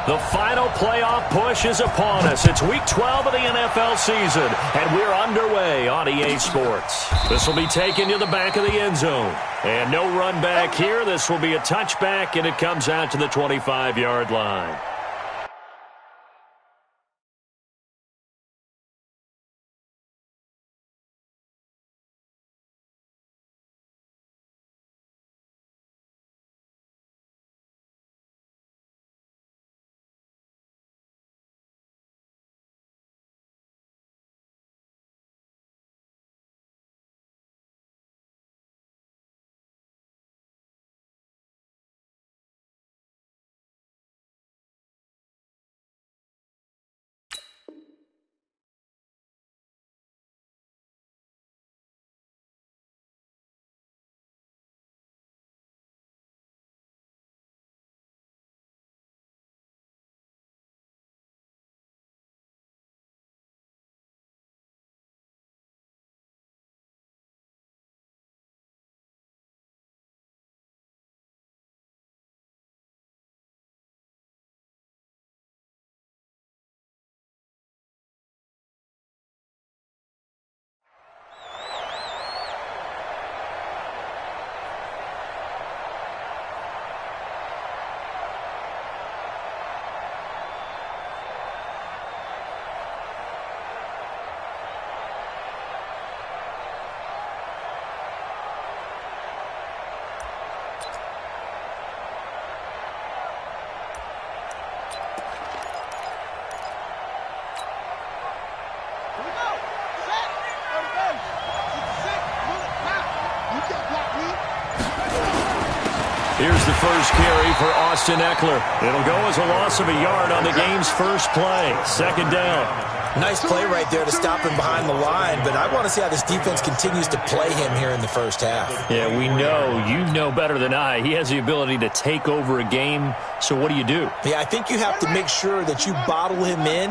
The final playoff push is upon us. It's Week 12 of the NFL season, and we're underway on EA Sports. This will be taken to the back of the end zone. And no run back here. This will be a touchback, and it comes out to the 25-yard line. Here's the first carry for Austin Eckler. It'll go as a loss of a yard on the game's first play. Second down. Nice play right there to stop him behind the line, but I want to see how this defense continues to play him here in the first half. Yeah, we know. You know better than I. He has the ability to take over a game, so what do you do? Yeah, I think you have to make sure that you bottle him in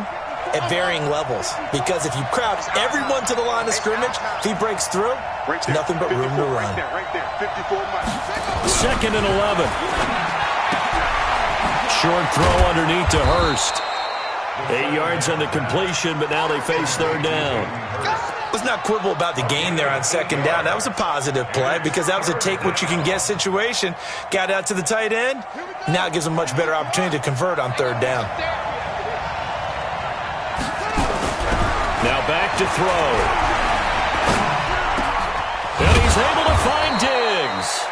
at varying levels, because if you crowd everyone to the line of scrimmage, if he breaks through, there's nothing but room to run. Second and 11. Short throw underneath to Hurst. 8 yards on the completion, but now they face third down. Let's not quibble about the gain there on second down. That was a positive play because that was a take-what-you-can-get situation. Got out to the tight end. Now it gives them a much better opportunity to convert on third down. Now back to throw. And he's able to find Diggs.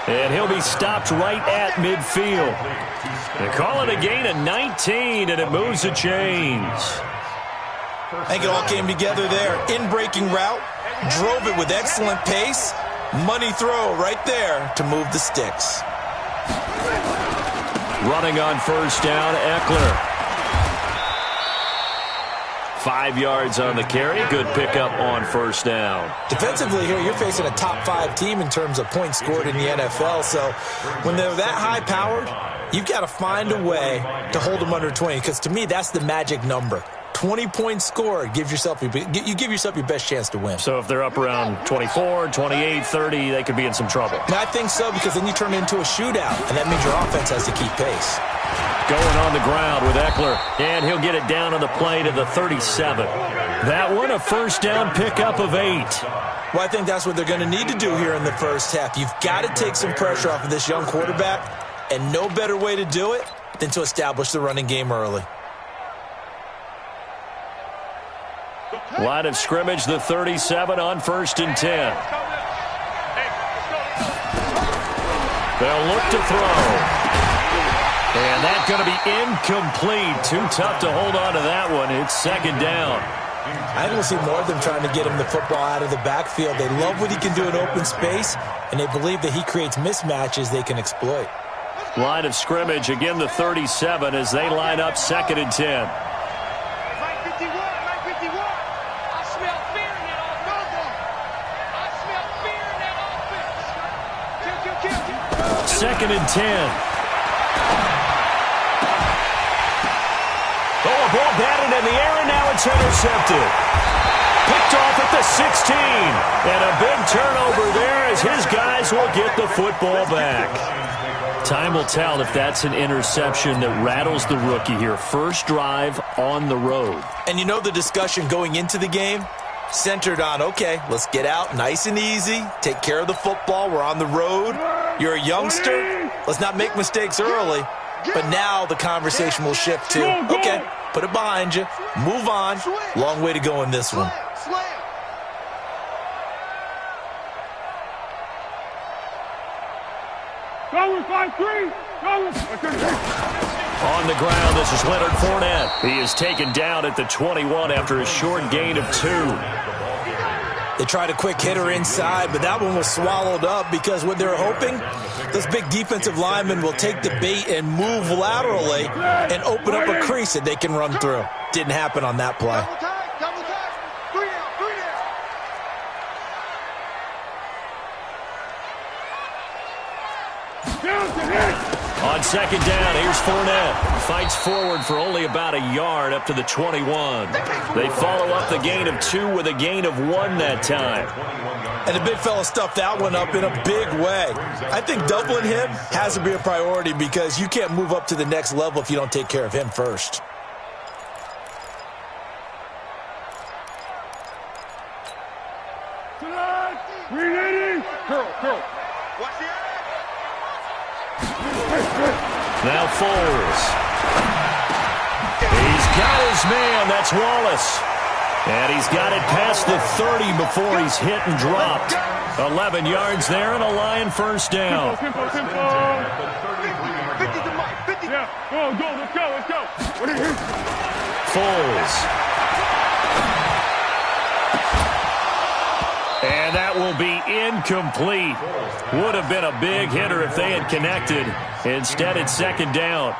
And he'll be stopped right at midfield. They call it a gain of 19, and it moves the chains. I think it all came together there. In-breaking route, drove it with excellent pace. Money throw right there to move the sticks. Running on first down, Eckler. 5 yards on the carry. Good pickup on first down. Defensively here, you're facing a top-5 team in terms of points scored in the NFL. So when they're that high-powered, you've got to find a way to hold them under 20, because to me, that's the magic number. 20 points scored, you give yourself your best chance to win. So if they're up around 24, 28, 30, they could be in some trouble. And I think so, because then you turn it into a shootout, and that means your offense has to keep pace. Going on the ground with Eckler, and he'll get it down on the play to the 37. That one, a first down pickup of 8. Well, I think that's what they're going to need to do here in the first half. You've got to take some pressure off of this young quarterback, and no better way to do it than to establish the running game early. Line of scrimmage, the 37 on 1st and 10. They'll look to throw. And that's going to be incomplete. Too tough to hold on to that one. It's second down. I don't see more of them trying to get him the football out of the backfield. They love what he can do in open space, and they believe that he creates mismatches they can exploit. Line of scrimmage, again the 37 as they line up 2nd and 10. Second and 10. Oh, a ball batted in the air, and now it's intercepted. Picked off at the 16. And a big turnover there as his guys will get the football back. Time will tell if that's an interception that rattles the rookie here. First drive on the road. And you know the discussion going into the game? Centered on, okay, let's get out nice and easy, take care of the football, we're on the road. You're a youngster, let's not make mistakes early. But now the conversation will shift to, okay, put it behind you, move on. Long way to go in this one. On the ground, this is Leonard Fournette. He is taken down at the 21 after a short gain of 2. They tried a quick hitter inside, but that one was swallowed up because what they're hoping, those big defensive linemen will take the bait and move laterally and open up a crease that they can run through. Didn't happen on that play. On second down, here's Fournette. Fights forward for only about a yard up to the 21. They follow up the gain of 2 with a gain of 1 that time. And the big fella stuffed that one up in a big way. I think doubling him has to be a priority because you can't move up to the next level if you don't take care of him first. Now Foles. He's got his man. That's Wallace. And he's got it past the 30 before he's hit and dropped. 11 yards there and a Lion first down. Foles. And that will be incomplete. Would have been a big hitter if they had connected. Instead, it's second down.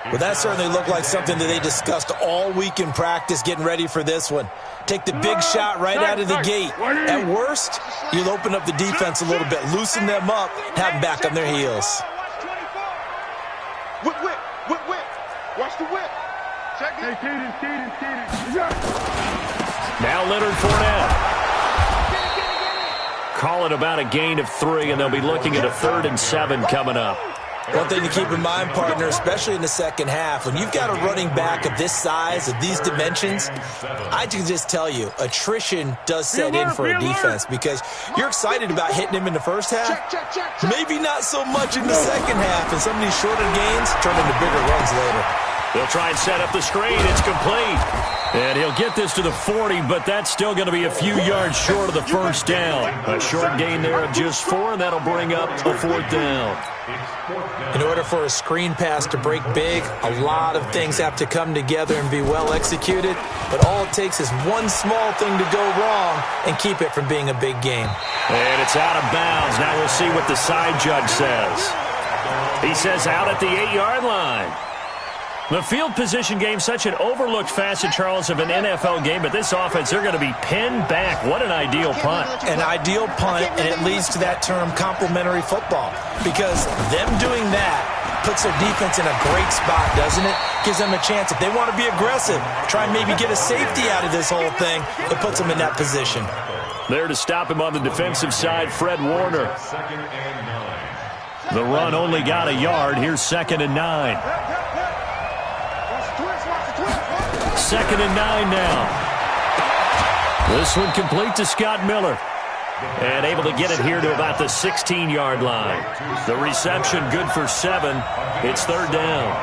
Well, that certainly looked like something that they discussed all week in practice getting ready for this one. Take the big shot right out of the gate. At worst, you'll open up the defense a little bit, loosen them up, have them back on their heels. Whip. Watch the whip. Check it. Now Leonard Fournette. Call it about a gain of 3, and they'll be looking at a 3rd and 7 coming up. One thing to keep in mind, partner, especially in the second half, when you've got a running back of this size, of these dimensions, I can just tell you, attrition does set in for a defense because you're excited about hitting him in the first half. Maybe not so much in the second half, and some of these shorter gains turn into bigger runs later. They'll try and set up the screen. It's complete. And he'll get this to the 40, but that's still going to be a few yards short of the first down. A short gain there of just 4, and that'll bring up a 4th down. In order for a screen pass to break big, a lot of things have to come together and be well executed. But all it takes is one small thing to go wrong and keep it from being a big game. And it's out of bounds. Now we'll see what the side judge says. He says out at the 8-yard line. The field position game, such an overlooked facet, Charles, of an NFL game, but this offense, they're going to be pinned back. What an ideal punt. An ideal punt, and it leads to that term complementary football, because them doing that puts their defense in a great spot, doesn't it? Gives them a chance. If they want to be aggressive, try and maybe get a safety out of this whole thing, it puts them in that position. There to stop him on the defensive side, Fred Warner. The run only got a yard. Here's 2nd and 9. 2nd and 9 now. This one complete to Scott Miller. And able to get it here to about the 16-yard line. The reception good for 7. It's 3rd down.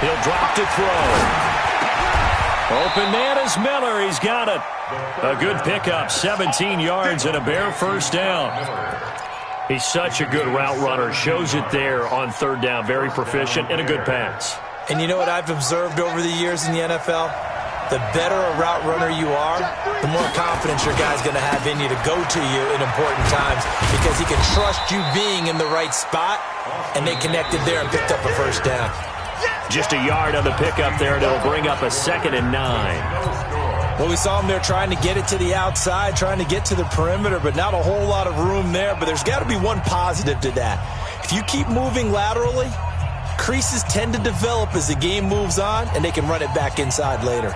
He'll drop to throw. Open man is Miller. He's got it. A good pickup, 17 yards and a bare first down. He's such a good route runner. Shows it there on 3rd down. Very proficient and a good pass. And you know what I've observed over the years in the NFL? The better a route runner you are, the more confidence your guy's going to have in you to go to you in important times because he can trust you being in the right spot, and they connected there and picked up a first down. Just a yard on the pickup there, and it'll bring up a 2nd and 9. Well, we saw him there trying to get it to the outside, trying to get to the perimeter, but not a whole lot of room there. But there's got to be one positive to that. If you keep moving laterally, Creases tend to develop as the game moves on, and they can run it back inside later.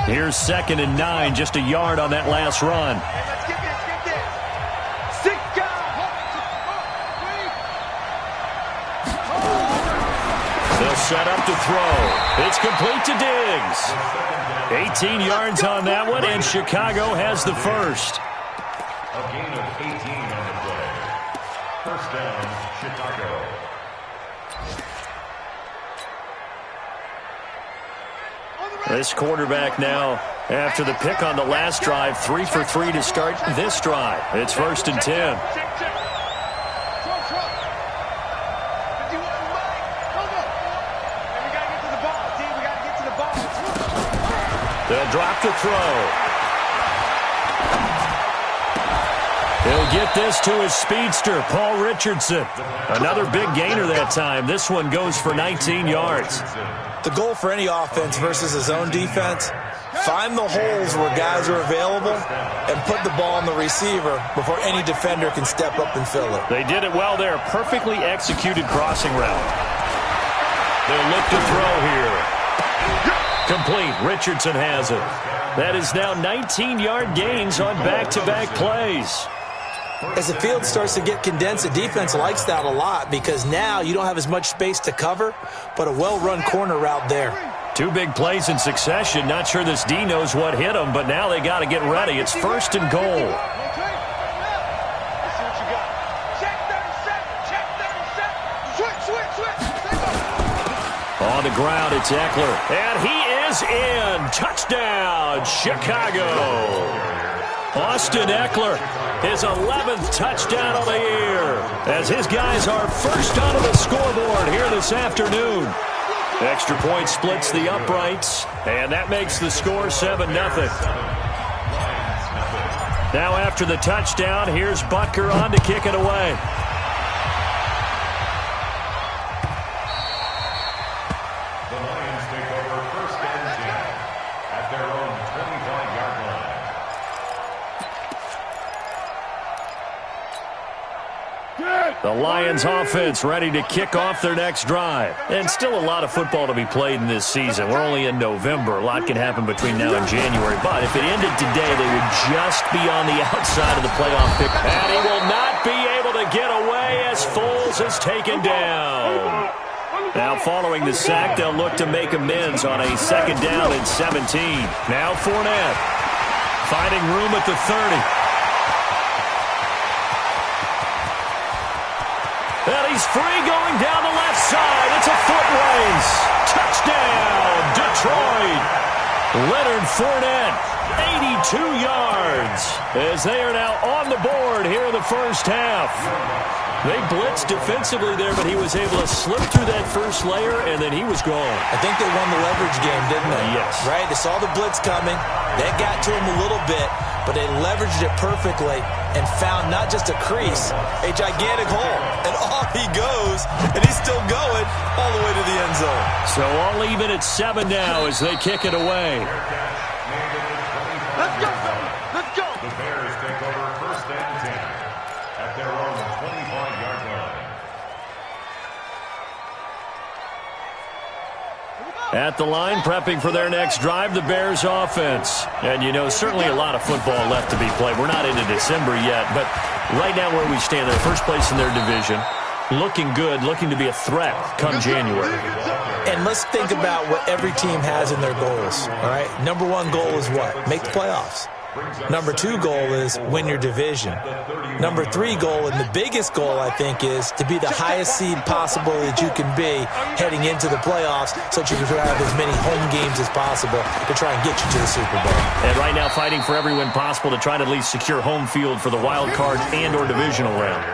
Here's 2nd and 9, just a yard on that last run. Let's get this. Sit down. They'll set up to throw. It's complete to Diggs. 18 yards on that one, and Chicago has the first. A gain of 18 on the play. First down, Chicago. This quarterback now, after the pick on the last drive, 3 for 3 to start this drive. It's 1st and 10. They'll drop the throw. He'll get this to his speedster, Paul Richardson. Another big gainer that time. This one goes for 19 yards. The goal for any offense versus his own defense, find the holes where guys are available and put the ball on the receiver before any defender can step up and fill it. They did it well there. Perfectly executed crossing route. They'll look to throw here. Complete. Richardson has it. That is now 19-yard gains on back-to-back plays. As the field starts to get condensed, the defense likes that a lot because now you don't have as much space to cover, but a well-run corner route there. 2 big plays in succession. Not sure this D knows what hit him, but now they got to get ready. It's 1st and goal. On the ground, it's Eckler. And he is in. Touchdown, Chicago. Austin Eckler, his 11th touchdown of the year, as his guys are first onto the scoreboard here this afternoon. Extra point splits the uprights, and that makes the score 7-0. Now after the touchdown, here's Butker on to kick it away. The Lions take over 1st and 10 at their own 25-yard line. The Lions offense ready to kick off their next drive. And still a lot of football to be played in this season. We're only in November. A lot can happen between now and January. But if it ended today, they would just be on the outside of the playoff pick. And he will not be able to get away as Foles is taken down. Now following the sack, they'll look to make amends on a 2nd down and 17. Now Fournette finding room at the 30. And he's free going down the left side. It's a foot race. Touchdown, Detroit. Leonard Fournette, 82 yards, as they are now on the board here in the first half. They blitzed defensively there, but he was able to slip through that first layer, and then he was gone. I think they won the leverage game, didn't they? Yes. Right? They saw the blitz coming. That got to him a little bit, but they leveraged it perfectly and found not just a crease, a gigantic hole. And off he goes, and he's still going all the way to the end zone. So all even at 7 now as they kick it away. Let's go, baby. Let's go. The Bears take over 1st and 10 at their own 25-yard line. At the line, prepping for their next drive, the Bears offense. And, you know, certainly a lot of football left to be played. We're not into December yet, but right now where we stand, they're first place in their division. Looking good, looking to be a threat come January. And let's think about what every team has in their goals, all right? Number 1 goal is what? Make the playoffs. Number 2 goal is win your division. Number 3 goal, and the biggest goal, I think, is to be the highest seed possible that you can be heading into the playoffs so that you can have as many home games as possible to try and get you to the Super Bowl. And right now fighting for every win possible to try to at least secure home field for the wild card and or divisional round.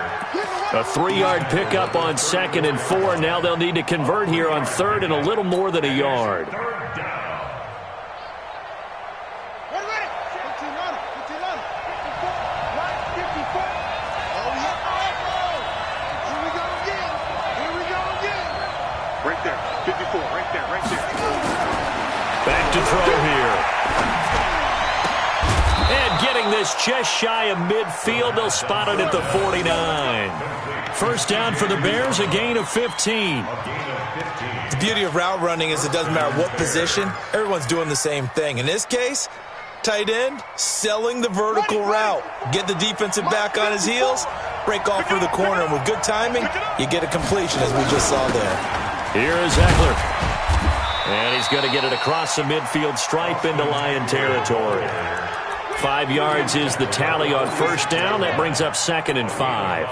A 3-yard pickup on 2nd and 4. Now they'll need to convert here on 3rd and a little more than a yard. Right there. 54. Right there. Right there. Back to throw here. And getting this just shy of midfield. They'll spot it at the 49. First down for the Bears, a gain of 15. The beauty of route running is it doesn't matter what position. Everyone's doing the same thing. In this case, tight end, selling the vertical route. Get the defensive back on his heels, break off through the corner, and with good timing, you get a completion, as we just saw there. Here is Eckler. And he's going to get it across the midfield stripe into Lion territory. 5 yards is the tally on first down. That brings up 2nd and 5.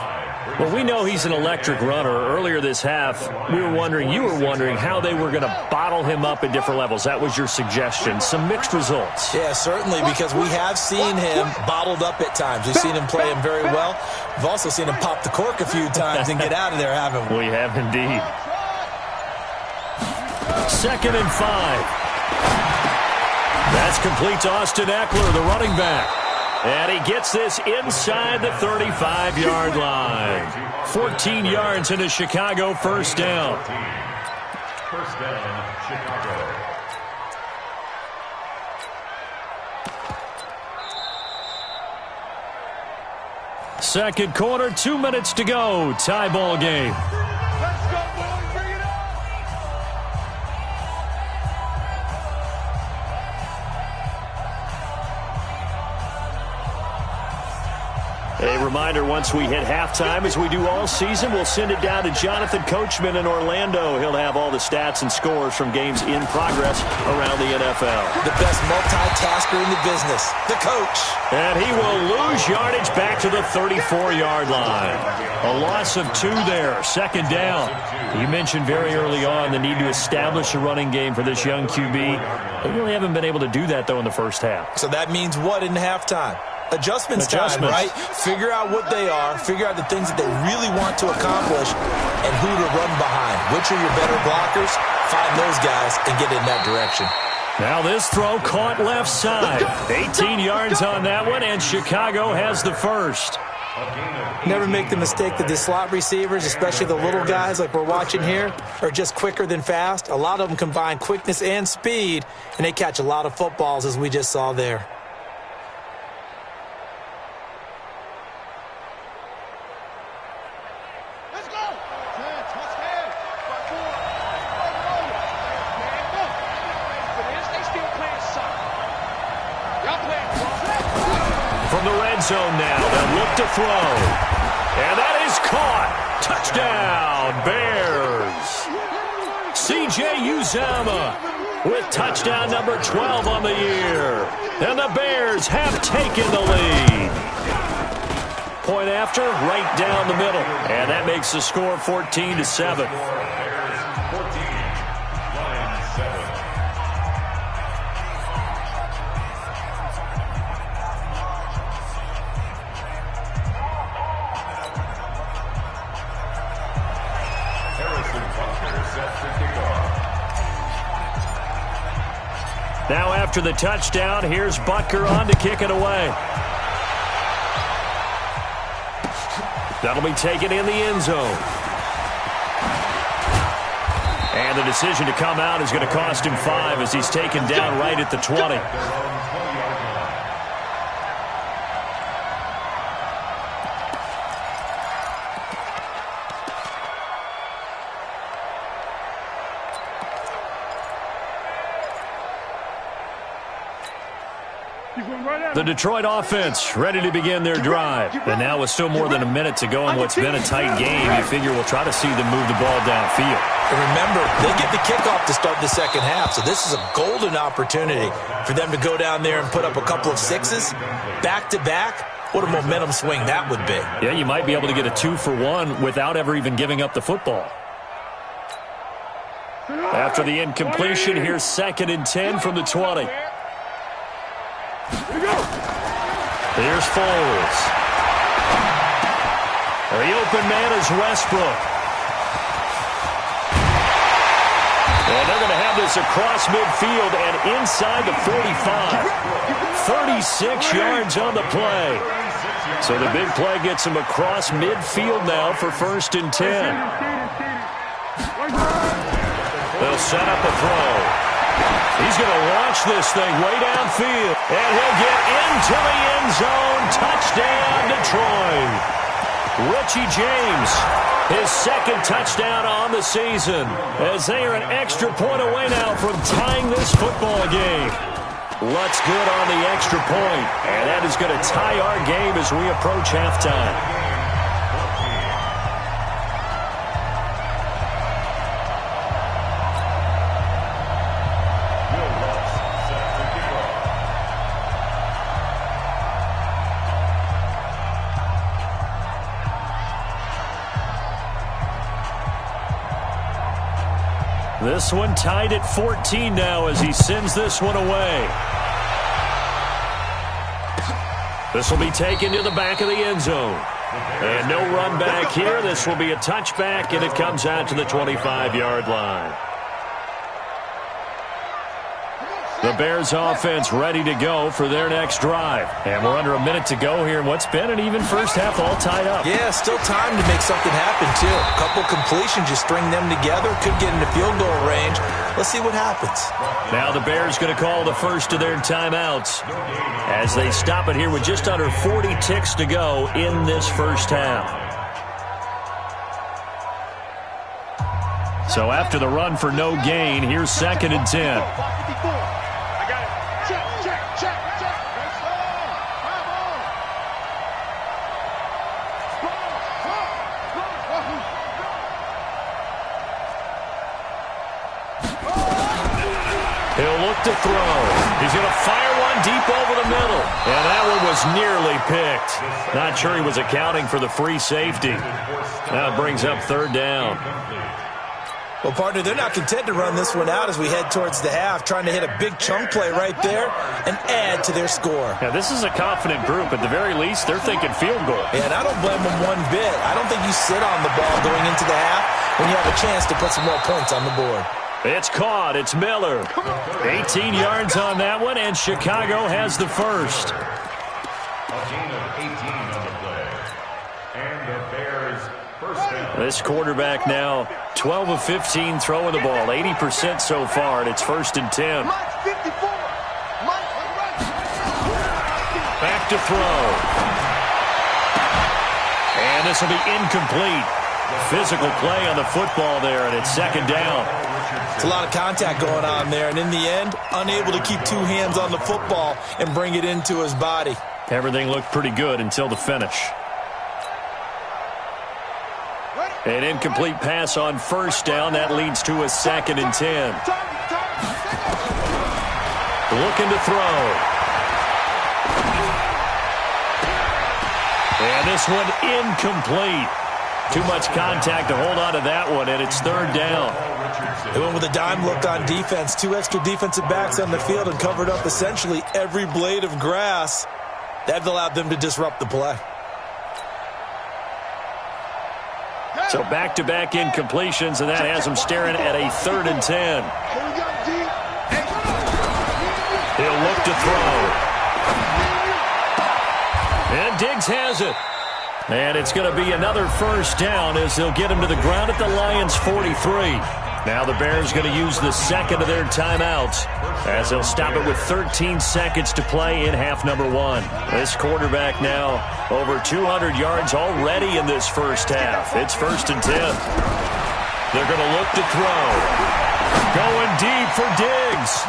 Well, we know he's an electric runner. Earlier this half, you were wondering how they were going to bottle him up at different levels. That was your suggestion. Some mixed results. Yeah, certainly, because we have seen him bottled up at times. We've seen him play him very well. We've also seen him pop the cork a few times and get out of there, haven't we? We have indeed. 2nd and 5. That's complete to Austin Eckler, the running back. And he gets this inside the 35-yard line. 14 yards into Chicago, first down. First down, Chicago. Second quarter, 2 minutes to go. Tie ball game. Let's go, boys. Bring it on. A reminder, once we hit halftime, as we do all season, we'll send it down to Jonathan Coachman in Orlando. He'll have all the stats and scores from games in progress around the NFL. The best multitasker in the business, the coach. And he will lose yardage back to the 34-yard line. A loss of 2 there, 2nd down. You mentioned very early on the need to establish a running game for this young QB. They really haven't been able to do that, though, in the first half. So that means what in halftime? Adjustments time, right? Figure out what they are, figure out the things that they really want to accomplish, and who to run behind. Which are your better blockers? Find those guys and get in that direction. Now this throw caught left side. 18 yards on that one, and Chicago has the first. Never make the mistake that the slot receivers, especially the little guys like we're watching here, are just quicker than fast. A lot of them combine quickness and speed, and they catch a lot of footballs, as we just saw there. From the red zone now, they'll look to throw. And that is caught. Touchdown, Bears. C.J. Uzomah with touchdown number 12 on the year. And the Bears have taken the lead. Point after, right down the middle. And that makes the score 14-7. Now after the touchdown, here's Butker on to kick it away. That'll be taken in the end zone. And the decision to come out is going to cost him 5 as he's taken down right at the 20. The Detroit offense ready to begin their drive. And now with still more than a minute to go in what's been a tight game, you figure we'll try to see them move the ball downfield. And remember, they get the kickoff to start the second half, so this is a golden opportunity for them to go down there and put up a couple of sixes back-to-back. What a momentum swing that would be. Yeah, you might be able to get a 2-for-1 without ever even giving up the football. After the incompletion, here's 2nd and 10 from the 20. Here's Foles. The open man is Westbrook. And they're going to have this across midfield and inside the 45. 36 yards on the play. So the big play gets him across midfield now for 1st and 10. They'll set up a throw. He's going to launch this thing way downfield. And he'll get into the end zone. Touchdown, Detroit. Richie James, his second touchdown on the season, as they are an extra point away now from tying this football game. Looks good on the extra point, and that is going to tie our game as we approach halftime. This one tied at 14 now as he sends this one away. This will be taken to the back of the end zone. And no run back here. This will be a touchback, and it comes out to the 25-yard line. The Bears offense ready to go for their next drive. And we're under a minute to go here in what's been an even first half, all tied up. Yeah, still time to make something happen, too. A couple completions, just string them together. Could get into field goal range. Let's see what happens. Now the Bears going to call the first of their timeouts as they stop it here with just under 40 ticks to go in this first half. So after the run for no gain, here's 2nd and 10. He'll look to throw. He's going to fire one deep over the middle. And that one was nearly picked. Not sure he was accounting for the free safety. Now it brings up 3rd down. Well, partner, they're not content to run this one out as we head towards the half, trying to hit a big chunk play right there and add to their score. Now, this is a confident group. At the very least, they're thinking field goal. Yeah, and I don't blame them one bit. I don't think you sit on the ball going into the half when you have a chance to put some more points on the board. It's caught. It's Miller. 18 yards on that one, and Chicago has the first. A gain of 18 on the play. And the Bears first down. This quarterback now 12 of 15 throwing the ball, 80% so far, and it's 1st and 10. Back to throw. And this will be incomplete. Physical play on the football there, and it's 2nd down. It's a lot of contact going on there, and in the end, unable to keep 2 hands on the football and bring it into his body. Everything looked pretty good until the finish. An incomplete pass on 1st down. That leads to a 2nd and 10. Looking to throw. And this one incomplete. Too much contact to hold on to that one, and it's 3rd down. They went with a dime look on defense. 2 extra defensive backs on the field and covered up essentially every blade of grass. That allowed them to disrupt the play. So back-to-back incompletions, and that has them staring at a 3rd and 10. He'll look to throw. And Diggs has it. And it's going to be another 1st down as they'll get him to the ground at the Lions' 43. Now the Bears going to use the 2nd of their timeouts as they'll stop it with 13 seconds to play in half number 1. This quarterback now over 200 yards already in this first half. It's 1st and 10. They're going to look to throw. Going deep for Diggs.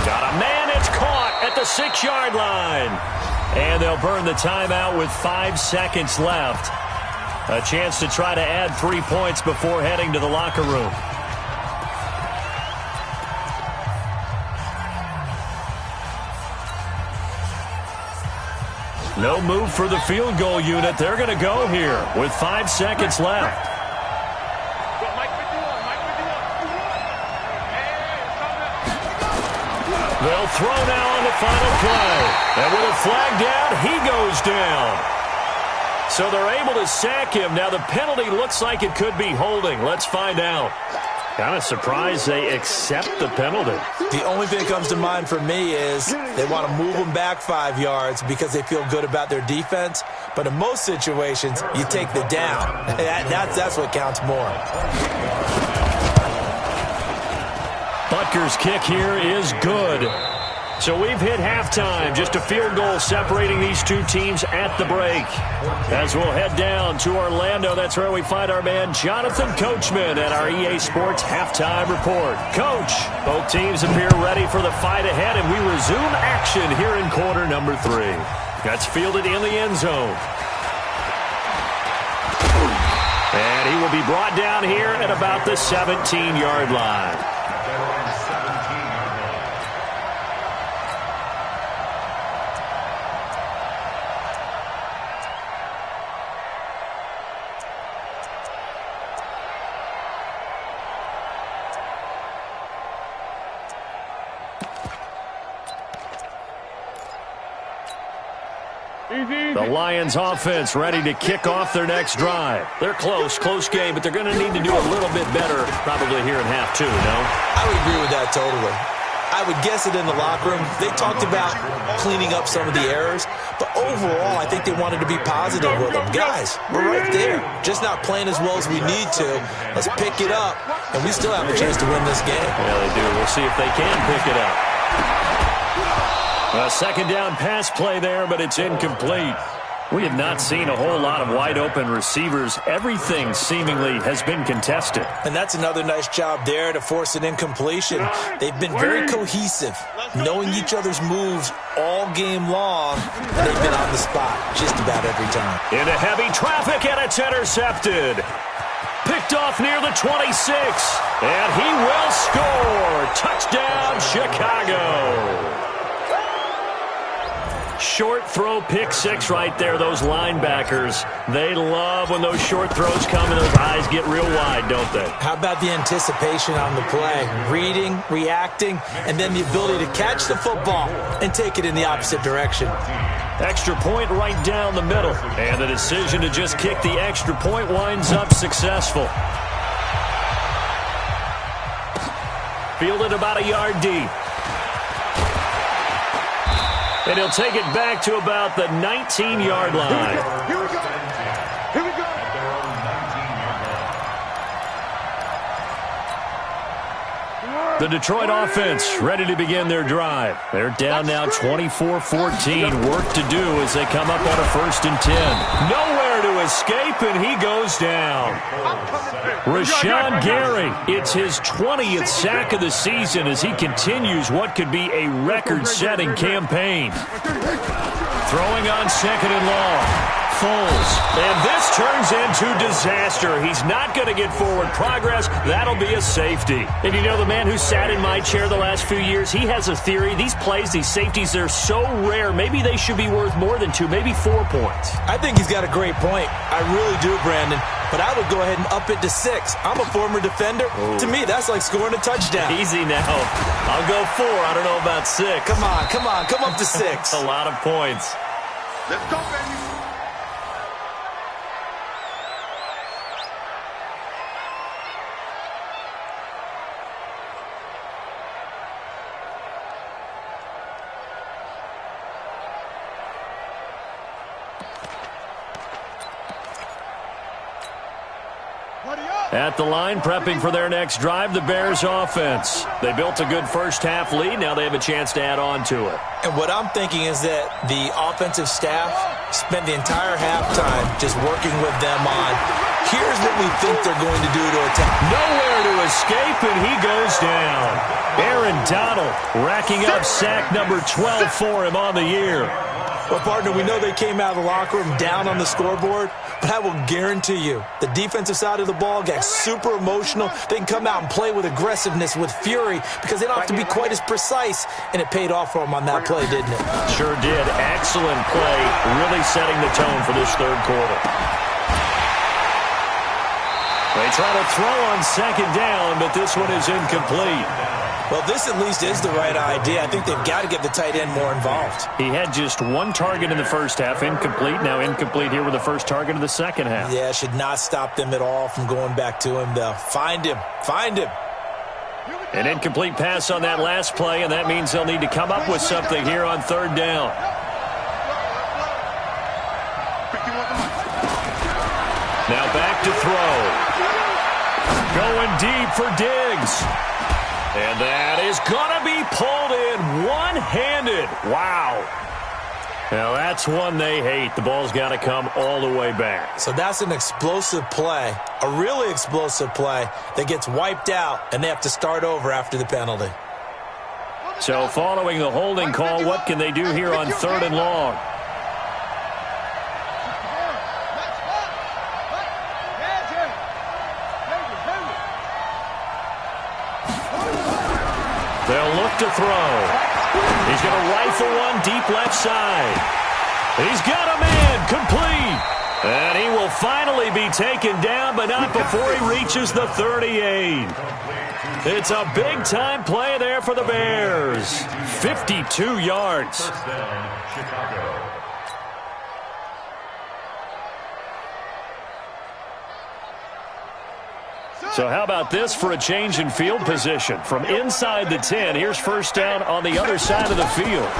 Got a man. It's caught at the 6-yard line. And they'll burn the timeout with 5 seconds left. A chance to try to add 3 points before heading to the locker room. No move for the field goal unit. They're going to go here with 5 seconds left. They'll throw now on the final play. And with a flag down, he goes down. So they're able to sack him. Now the penalty looks like it could be holding. Let's find out. Kind of surprised they accept the penalty. The only thing that comes to mind for me is they want to move them back 5 yards because they feel good about their defense. But in most situations, you take the down. That's what counts more. Butker's kick here is good. So we've hit halftime. Just a field goal separating these two teams at the break. As we'll head down to Orlando, that's where we find our man Jonathan Coachman at our EA Sports Halftime Report. Coach, both teams appear ready for the fight ahead, and we resume action here in quarter number 3. That's fielded in the end zone. And he will be brought down here at about the 17-yard line. The Lions offense ready to kick off their next drive. They're close game, but they're going to need to do a little bit better probably here in half 2, no? I would agree with that totally. I would guess it in the locker room. They talked about cleaning up some of the errors, but overall, I think they wanted to be positive with them. Guys, we're right there. Just not playing as well as we need to. Let's pick it up, and we still have a chance to win this game. Yeah, they do. We'll see if they can pick it up. A second down pass play there, but it's incomplete. We have not seen a whole lot of wide-open receivers. Everything seemingly has been contested. And that's another nice job there to force an incompletion. They've been very cohesive, knowing each other's moves all game long, and they've been on the spot just about every time. Into heavy traffic, and it's intercepted. Picked off near the 26, and he will score. Touchdown, Chicago. Short throw, pick 6 right there. Those linebackers, they love when those short throws come and those eyes get real wide, don't they? How about the anticipation on the play? Reading, reacting, and then the ability to catch the football and take it in the opposite direction. Extra point right down the middle. And the decision to just kick the extra point winds up successful. Fielded about a yard deep. And he'll take it back to about the 19-yard line. Here we go. Here we go. The Detroit offense ready to begin their drive. They're down now 24-14. Work to do as they come up on a 1st and 10. Nowhere to escape, and he goes down. Rashawn Gary, it's his 20th sack of the season as he continues what could be a record-setting campaign. Throwing on 2nd and long. Foles. And this turns into disaster. He's not going to get forward progress. That'll be a safety. And you know, the man who sat in my chair the last few years, he has a theory. These plays, these safeties, they're so rare. Maybe they should be worth more than 2, maybe 4 points. I think he's got a great point. I really do, Brandon. But I would go ahead and up it to 6. I'm a former defender. Ooh. To me, that's like scoring a touchdown. Easy now. I'll go 4. I don't know about 6. Come on. Come up to 6. A lot of points. Let's go, baby. At the line, prepping for their next drive, the Bears offense. They built a good first-half lead. Now they have a chance to add on to it. And what I'm thinking is that the offensive staff spent the entire halftime just working with them on, here's what we think they're going to do to attack. Nowhere to escape, and he goes down. Aaron Donald racking up sack number 12 for him on the year. Well, partner, we know they came out of the locker room down on the scoreboard, but I will guarantee you the defensive side of the ball got super emotional. They can come out and play with aggressiveness, with fury, because they don't have to be quite as precise, and it paid off for them on that play, didn't it? Sure did. Excellent play, really setting the tone for this third quarter. They try to throw on 2nd down, but this one is incomplete. Well, this at least is the right idea. I think they've got to get the tight end more involved. He had just 1 target in the first half, incomplete. Now incomplete here with the first target of the second half. Yeah, should not stop them at all from going back to him, though. Find him. An incomplete pass on that last play, and that means they'll need to come up with something here on 3rd down. Now back to throw. Going deep for Diggs. And that is going to be pulled in one-handed. Wow. Now, that's one they hate. The ball's got to come all the way back. So that's an explosive play, a really explosive play that gets wiped out, and they have to start over after the penalty. So following the holding call, what can they do here on 3rd and long? They'll look to throw. He's going to rifle one deep left side. He's got a man complete. And he will finally be taken down, but not before he reaches the 38. It's a big-time play there for the Bears. 52 yards. First down, Chicago. So how about this for a change in field position? From inside the 10, here's first down on the other side of the field.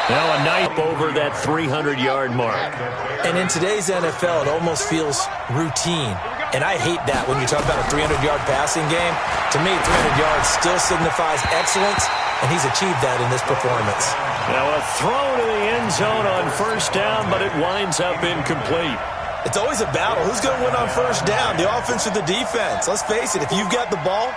Now a knife over that 300-yard mark. And in today's NFL, it almost feels routine. And I hate that when you talk about a 300-yard passing game. To me, 300 yards still signifies excellence, and he's achieved that in this performance. Now a throw to the end zone on first down, but it winds up incomplete. It's always a battle. Who's going to win on first down, the offense or the defense? Let's face it, if you've got the ball,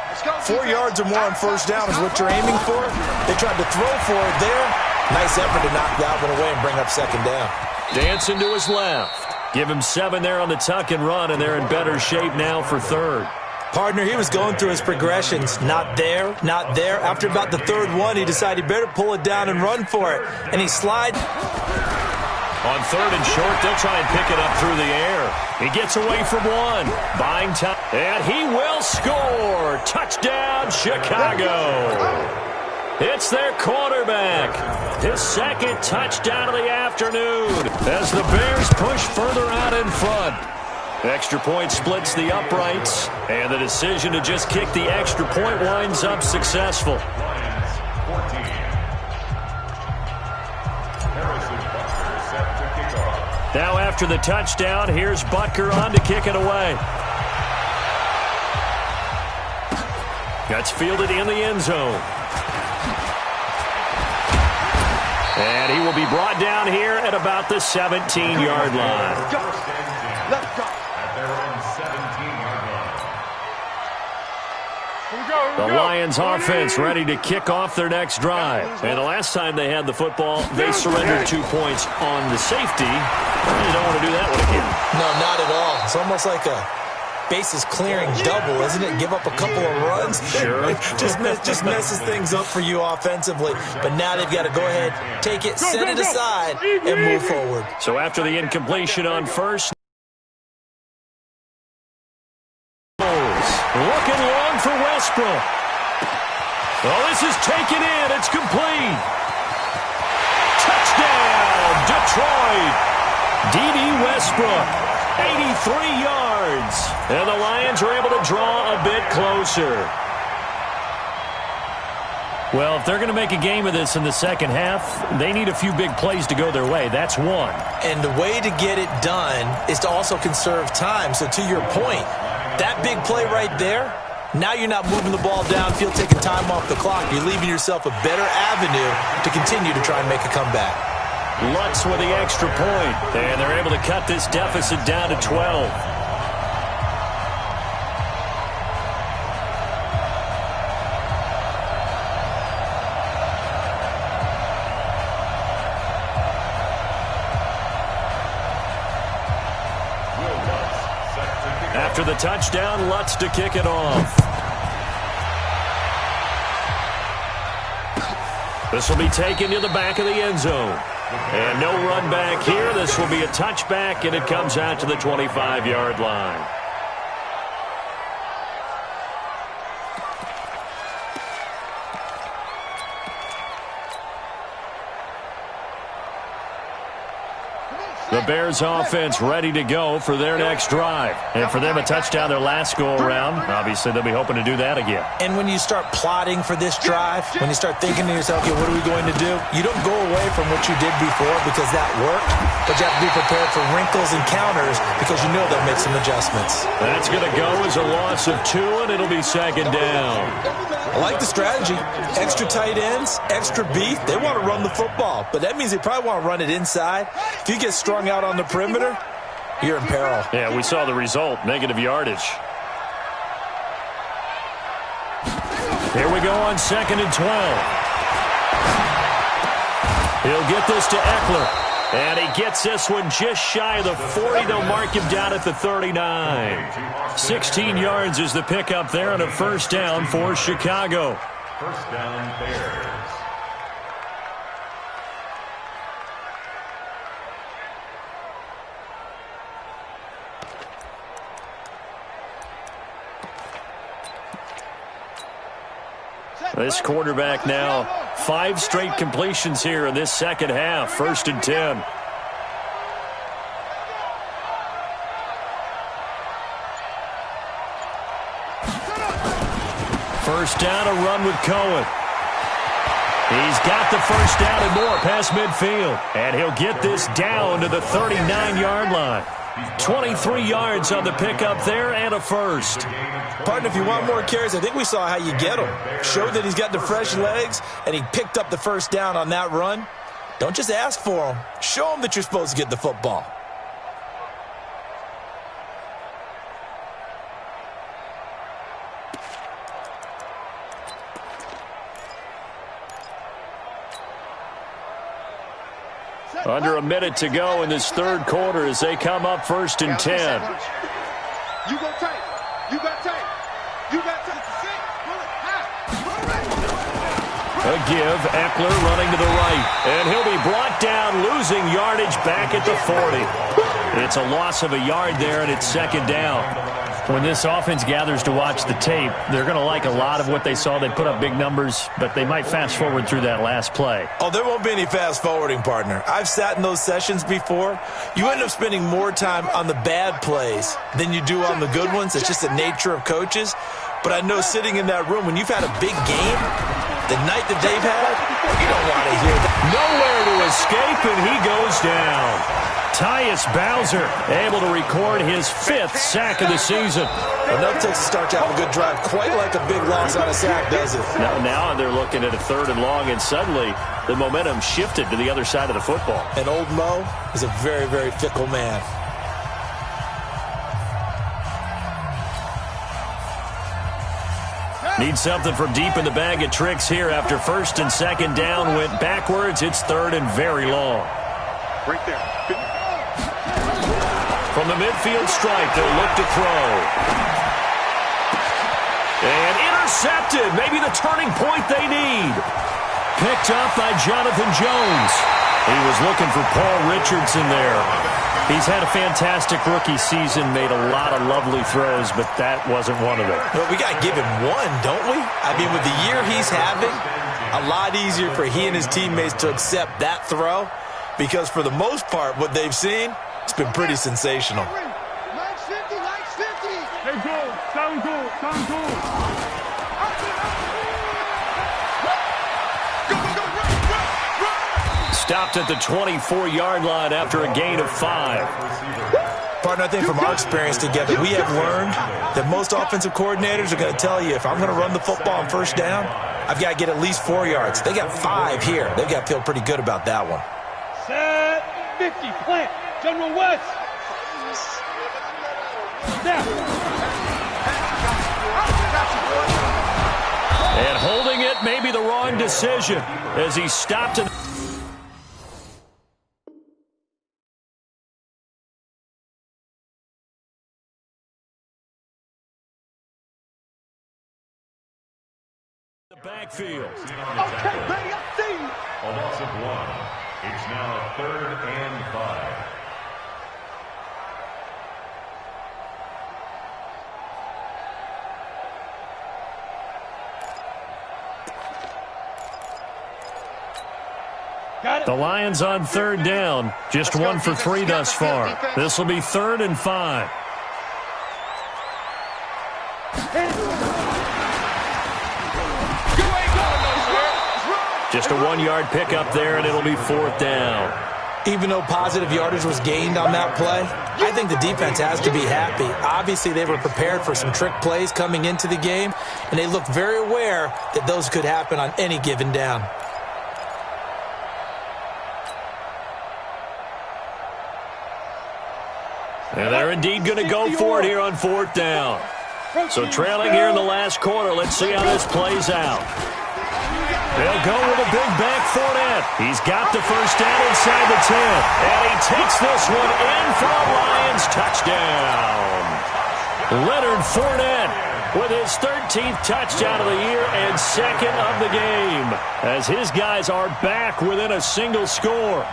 4 yards or more on first down is what you're aiming for. They tried to throw for it there. Nice effort to knock that one away and bring up second down. Dancing to his left. Give him 7 there on the tuck and run, and they're in better shape now for 3rd. Partner, he was going through his progressions. Not there, not there. After about the 3rd one, he decided he better pull it down and run for it. And he slides. On 3rd and short, they'll try and pick it up through the air. He gets away from one. Buying time. And he will score. Touchdown, Chicago. It's their quarterback. His 2nd touchdown of the afternoon as the Bears push further out in front. Extra point splits the uprights, and the decision to just kick the extra point winds up successful. Lions 14. Harrison Butker set to kick off. Now after the touchdown, here's Butker on to kick it away. That's fielded in the end zone. And he will be brought down here at about the 17-yard line. Let's go. At their own 17-yard line. The Lions offense ready to kick off their next drive. And the last time they had the football, they surrendered 2 points on the safety. You don't want to do that one again. No, not at all. It's almost like a bases clearing double, isn't it? Give up a couple of runs. Sure. just messes things up for you offensively. But now they've got to go ahead, take it, set it aside, and move forward. So after the incompletion on first. Looking long for Westbrook. Oh, this is taken in. It's complete. Touchdown, Detroit. D.D. Westbrook. 83 yards. And the Lions are able to draw a bit closer. Well, if they're going to make a game of this in the second half, they need a few big plays to go their way. That's one. And the way to get it done is to also conserve time. So to your point, that big play right there, now you're not moving the ball downfield, taking time off the clock. You're leaving yourself a better avenue to continue to try and make a comeback. Lutz with the extra point, and they're able to cut this deficit down to 12. After the touchdown, Lutz to kick it off. This will be taken to the back of the end zone. And no run back here. This will be a touchback, and it comes out to the 25-yard line. The Bears offense ready to go for their next drive. And for them, a touchdown their last go-around. Obviously, they'll be hoping to do that again. And when you start plotting for this drive, when you start thinking to yourself, okay, what are we going to do? You don't go away from what you did before because that worked, but you have to be prepared for wrinkles and counters because you know they'll make some adjustments. That's going to go as a loss of 2, and it'll be second down. I like the strategy. Extra tight ends, extra beef. They want to run the football, but that means they probably want to run it inside. If you get strung out on the perimeter, you're in peril. Yeah, we saw the result, negative yardage. Here we go on 2nd and 12. He'll get this to Eckler. And he gets this one just shy of the 40. They'll mark him down at the 39. 16 yards is the pickup there on a first down for Chicago. First down, Bears. This quarterback now 5 straight completions here in this second half. 1st and 10. First down, a run with Cohen. He's got the first down and more past midfield. And he'll get this down to the 39-yard line. 23 yards on the pickup there and a first. Partner, if you want more carries, I think we saw how you get him. Showed that he's got the fresh legs, and he picked up the first down on that run. Don't just ask for him. Show him that you're supposed to get the football. Under a minute to go in this third quarter as they come up 1st and 10. You go tight. You got tight. You got tight. A give, Eckler running to the right. And he'll be brought down, losing yardage back at the 40. It's a loss of a yard there, and it's second down. When this offense gathers to watch the tape, they're going to like a lot of what they saw. They put up big numbers, but they might fast forward through that last play. Oh, there won't be any fast forwarding, partner. I've sat in those sessions before. You end up spending more time on the bad plays than you do on the good ones. It's just the nature of coaches. But I know sitting in that room, when you've had a big game, the night that they've had, you don't want to hear that. Nowhere to escape, and he goes down. Tyus Bowser able to record his 5th sack of the season. Well, no takes to start to have a good drive. Quite like a big loss on a sack, does it? Now they're looking at a 3rd and long, and suddenly the momentum shifted to the other side of the football. And old Mo is a very, very fickle man. Need something from deep in the bag of tricks here after 1st and 2nd down went backwards. It's 3rd and very long. Right there. From the midfield stripe, they'll look to throw. And intercepted. Maybe the turning point they need. Picked up by Jonathan Jones. He was looking for Paul Richardson there. He's had a fantastic rookie season, made a lot of lovely throws, but that wasn't one of them. Well, we got to give him one, don't we? I mean, with the year he's having, a lot easier for he and his teammates to accept that throw because for the most part, what they've seen, it's been pretty sensational. Likes 50, likes 50. Hey, go. Sound good. Sound good. Stopped at the 24-yard line after a gain of 5. Partner, I think from our experience together, we have learned that most offensive coordinators are going to tell you, if I'm going to run the football on 1st down, I've got to get at least 4 yards. They got 5 here. They've got to feel pretty good about that one. Set 50. Plant. General West. Snap. And holding it may be the wrong decision as he stopped it. The backfield. Okay, ready, I see you. A loss of 1. It's now 3rd and 5. The Lions on third down. Just 1 for 3 thus far. This will be 3rd and 5. Just a 1-yard pickup there, and it'll be 4th down. Even though positive yardage was gained on that play, I think the defense has to be happy. Obviously, they were prepared for some trick plays coming into the game, and they looked very aware that those could happen on any given down. And they're indeed going to go for it here on 4th down. So trailing here in the last quarter, let's see how this plays out. They'll go with a big back Fournette. He's got the first down inside the 10. And he takes this one in for a Lions touchdown. Leonard Fournette with his 13th touchdown of the year and 2nd of the game, as his guys are back within a single score.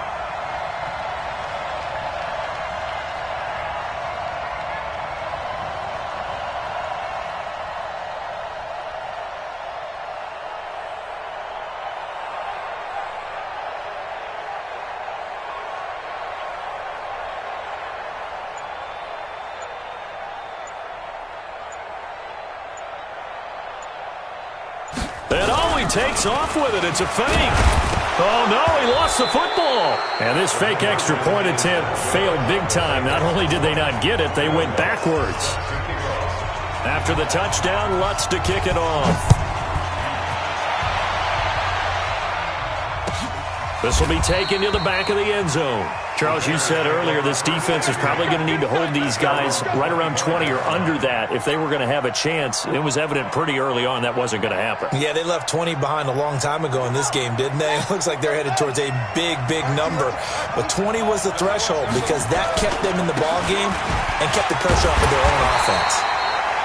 Takes off with it. It's a fake. Oh, no, he lost the football. And this fake extra point attempt failed big time. Not only did they not get it, they went backwards. After the touchdown, Lutz to kick it off. This will be taken to the back of the end zone. Charles, you said earlier this defense is probably going to need to hold these guys right around 20 or under that if they were going to have a chance. It was evident pretty early on that wasn't going to happen. Yeah, they left 20 behind a long time ago in this game, didn't they? It looks like they're headed towards a big, big number. But 20 was the threshold because that kept them in the ball game and kept the pressure off of their own offense.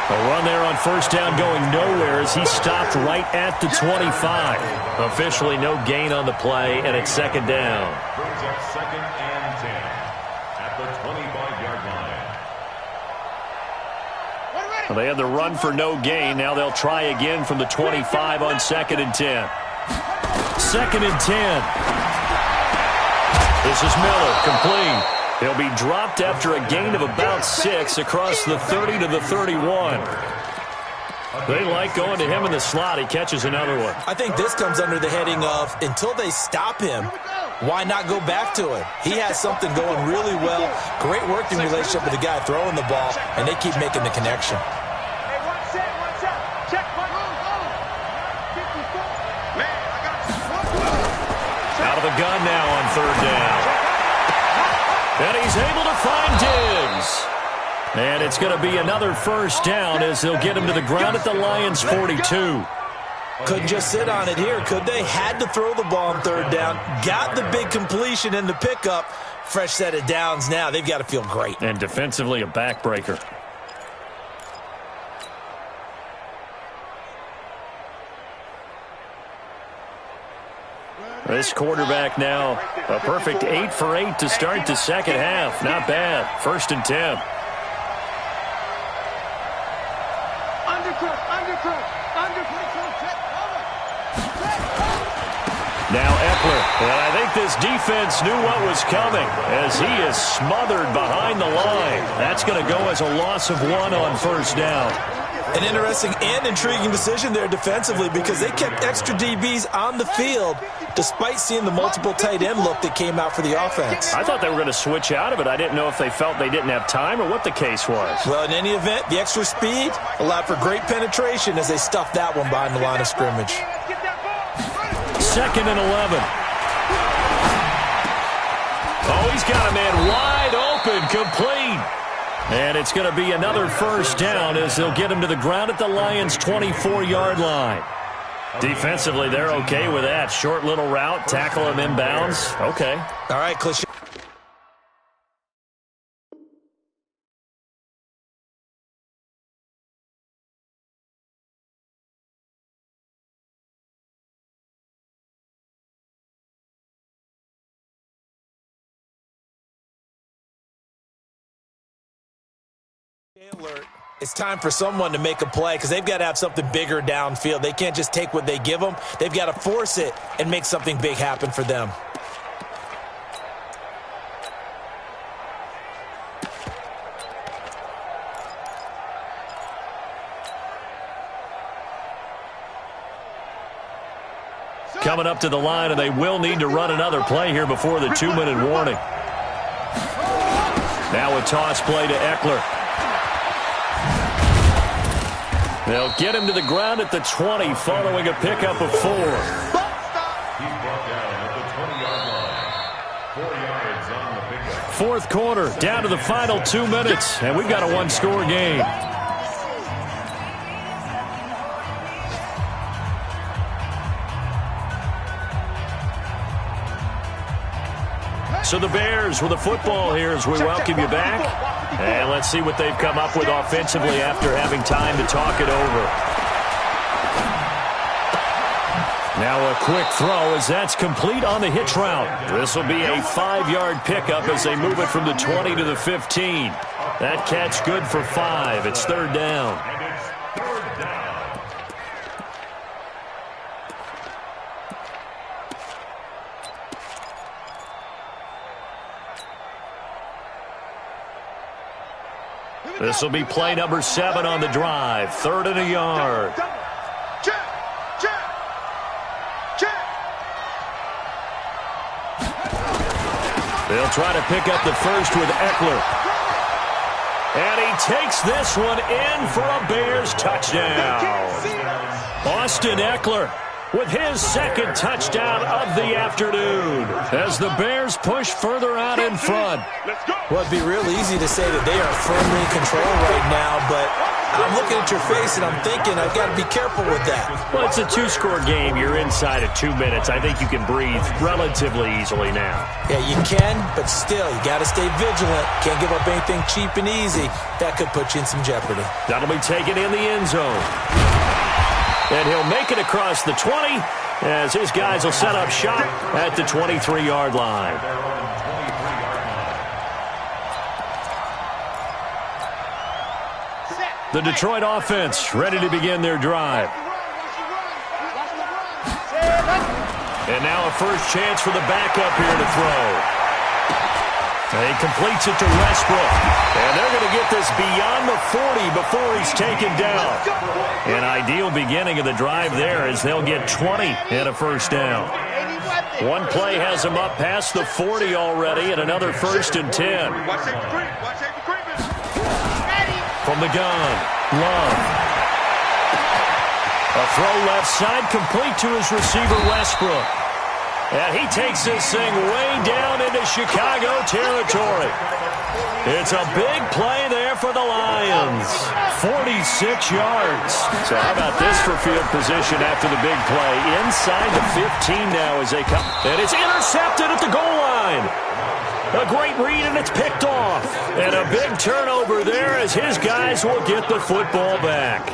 A run there on first down going nowhere as he stopped right at the 25. Officially no gain on the play, and it's 2nd down. Brings up 2nd and 10 at the 25-yard line. Well, they had the run for no gain. Now they'll try again from the 25 on 2nd and 10. 2nd and 10. This is Miller, complete. He'll be dropped after a gain of about 6 across the 30 to the 31. They like going to him in the slot. He catches another one. I think this comes under the heading of until they stop him, why not go back to it? He has something going really well. Great working relationship with the guy throwing the ball, and they keep making the connection. Out of the gun now on 3rd down. And he's able to find Diggs. And it's going to be another first down as they'll get him to the ground at the Lions' 42. Couldn't just sit on it here, could they? Had to throw the ball on 3rd down. Got the big completion in the pickup. Fresh set of downs now. They've got to feel great. And defensively a backbreaker. This quarterback now, a perfect 8 for 8 to start the second half. Not bad. 1st and 10. Now Eckler, and I think this defense knew what was coming as he is smothered behind the line. That's going to go as a loss of 1 on 1st down. An interesting and intriguing decision there defensively because they kept extra DBs on the field despite seeing the multiple tight end look that came out for the offense. I thought they were going to switch out of it. I didn't know if they felt they didn't have time or what the case was. Well, in any event, the extra speed allowed for great penetration as they stuffed that one behind the line of scrimmage. 2nd and 11. Oh, he's got a man wide open, complete. And it's going to be another first down as they'll get him to the ground at the Lions' 24-yard line. Defensively, they're okay with that. Short little route, tackle him inbounds. Okay. All right, Cliché. Alert. It's time for someone to make a play because they've got to have something bigger downfield. They can't just take what they give them. They've got to force it and make something big happen for them. coming up to the line, and they will need to run another play here before the 2-minute warning. Now a toss play to Eckler. They'll get him to the ground at the 20 following a pickup of 4. He's brought down at the 20-yard line. 4 yards on the pickup. Fourth quarter, down to the final 2 minutes, and we've got a one-score game. So the Bears with the football here as we welcome you back. And let's see what they've come up with offensively after having time to talk it over. Now a quick throw as that's complete on the hitch route. This will be a 5-yard pickup as they move it from the 20 to the 15. That catch good for 5. It's third down. This will be play number 7 on the drive. 3rd and a yard. They'll try to pick up the first with Eckler. And he takes this one in for a Bears touchdown. Austin Eckler with his second touchdown of the afternoon as the Bears push further out in front. Well, it'd be real easy to say that they are firmly in control right now, but I'm looking at your face and I'm thinking I've got to be careful with that. Well, it's a 2-score game. You're inside of 2 minutes. I think you can breathe relatively easily now. Yeah, you can, but still, you got to stay vigilant. Can't give up anything cheap and easy. That could put you in some jeopardy. That'll be taken in the end zone. And he'll make it across the 20 as his guys will set up shop at the 23-yard line. The Detroit offense ready to begin their drive. And now a first chance for the backup here to throw. He completes it to Westbrook. And they're going to get this beyond the 40 before he's taken down. An ideal beginning of the drive there as they'll get 20 and a first down. One play has them up past the 40 already and another 1st and 10. From the gun, Love. A throw left side complete to his receiver Westbrook. And he takes this thing way down into Chicago territory. It's a big play there for the Lions. 46 yards. So how about this for field position after the big play? Inside the 15 now as they come. And it's intercepted at the goal line. A great read, and it's picked off. And a big turnover there as his guys will get the football back.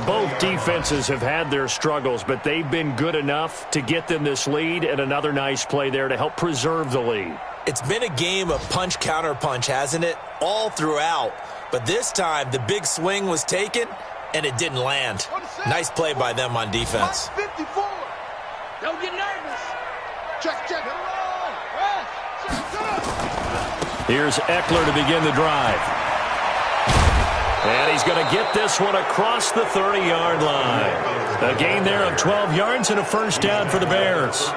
Both defenses have had their struggles, but they've been good enough to get them this lead, and another nice play there to help preserve the lead. It's been a game of punch-counter-punch, hasn't it? All throughout. But this time, the big swing was taken, and it didn't land. Nice play by them on defense. 54. Don't get nervous. Check. Here's Eckler to begin the drive. And he's going to get this one across the 30-yard line. A gain there of 12 yards and a first down for the Bears.